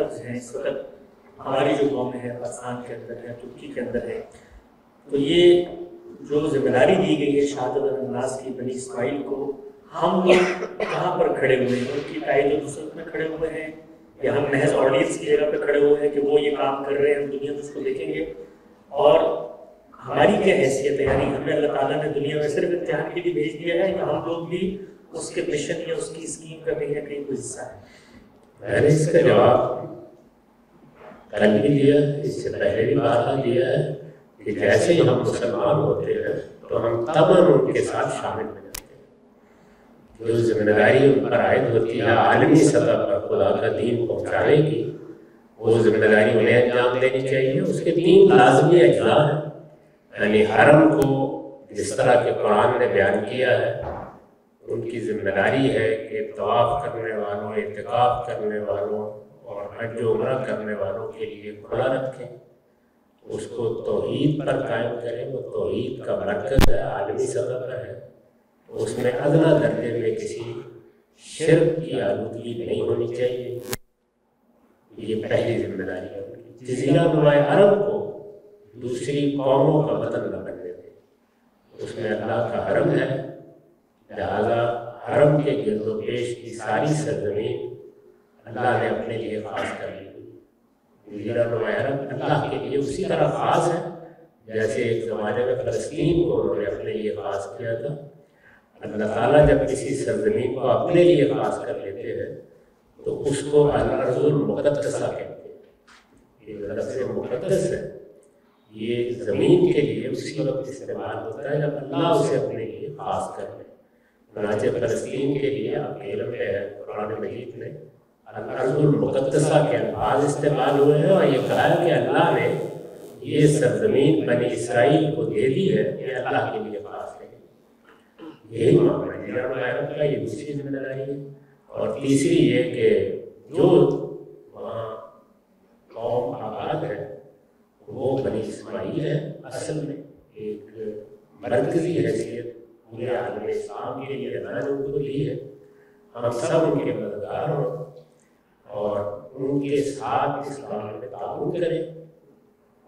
मरकज़ हैं इस वक्त हमारी जो कौम है, पाकिस्तान के अंदर है, तुर्की के अंदर है, तो ये जो जिम्मेदारी दी गई है शहादत अन्नास की बनी इस्माइल को, हम लोग कहाँ पर खड़े हुए हैं? उनकी तायद और नुसरत में खड़े हुए हैं या हम महज ऑडियंस की जगह पे खड़े हुए हैं कि वो ये काम कर रहे हैं, हम दुनिया में उसको देखेंगे? और हमारी क्या हैसियत है? यानी हमें अल्लाह ताला ने दुनिया में सिर्फ इम्तिहान के लिए भेज दिया है या हम लोग भी उसके मिशन या उसकी स्कीम का कहीं ना कहीं कोई हिस्सा है? मैंने इसका जवाब कल भी दिया, इससे पहले भी बात दिया है कि जैसे ही हम मुसलमान होते हैं तो हम तमाम उनके साथ शामिल हो जाते हैं। जो जिम्मेदारी उन पर आयद होती है आलमी सतह पर खुदा का दीन पहुँचाने की, वो जिम्मेदारी उन्हें अंजाम देनी चाहिए। उसके 3 लाजमी अज्जा हैं, यानी हरम को जिस तरह के कुरान ने बयान किया है, उनकी जिम्मेदारी है कि तवाफ करने वालों, इत्तिकाफ करने वालों और हज उम्रा करने वालों के लिए खुला रखें, उसको तौहीद पर कायम करें। वो तौहीद का मरकज़ है, आलमी सतह पर है, उसमें अदना दर्जे में किसी शिर्क की आलूदगी नहीं होनी चाहिए। ये पहली जिम्मेदारी है उनकी। जज़ीरा नुमाए अरब को दूसरी कौमों का वतन न बनने दें। उसमें अल्लाह का हरम है, लिहाजा हरम के गिर्दो पेश की सारी सरजमीन अल्लाह ने अपने लिए खास कर ली। जज़ीरा नुमाए अरब अल्लाह के लिए उसी तरह खास है जैसे एक ज़माने में फ़लस्तीन को उन्होंने अपने लिए खास किया था। अल्लाह ताला जब किसी सरजमीन को अपने लिए खास कर लेते हैं तो उसको अल-अर्ज़ुल मुक़द्दसा कहते हैं। ये लफ्ज़ मुक़द्दस है, ये ज़मीन के लिए उसी वक्त इस्तेमाल होता है जब अल्लाह उसे अपने लिए खास कर ले। चुनांचे फ़लस्तीन के लिए आप इल्म में है, कुरान मजीद में अल-अर्ज़ुल मुक़द्दसा के अल्फाज इस्तेमाल हुए हैं और ये कहा है कि अल्लाह ने ये सरजमीन बनी इसराइल को दे दी है कि अल्लाह के लिए खास है। यही मामला है का, ये दूसरी जिम्मेदारी है। और तीसरी ये कि जो वहाँ कौम आबाद है वो बनी इस्माइल है, असल में एक मरकज़ी हैसियत पूरे आलम इस्लाम के लिए अल्लाह ने उनको दी है। हम सब उनके मददगार हों और उनके साथ इस काम में ताउन करें।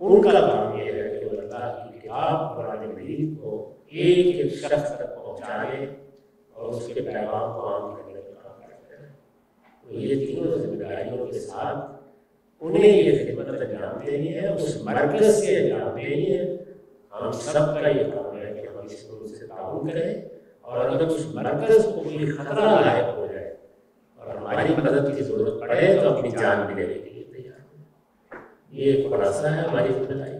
उनका काम यह है कि अल्लाह की किताब कुरान मजीद को एक एक शख्स तक पहुँचाने और उसके पैगाम को आम करने का काम करते हैं। तो ये तीनों जिम्मेदारियों के साथ उन्हें ये खिदमत अंजाम देनी है, उस मरकज़ से अंजाम देनी है। हम सब का ये काम है कि हम इसमें उनसे ताउन करें और अगर उस मरकज़ को कोई खतरा लायक हो जाए और हमारी मदद की ज़रूरत पड़े तो अपनी जान भी देने के लिए तैयार हो। ये खुलासा है हमारी जिम्मेदारी।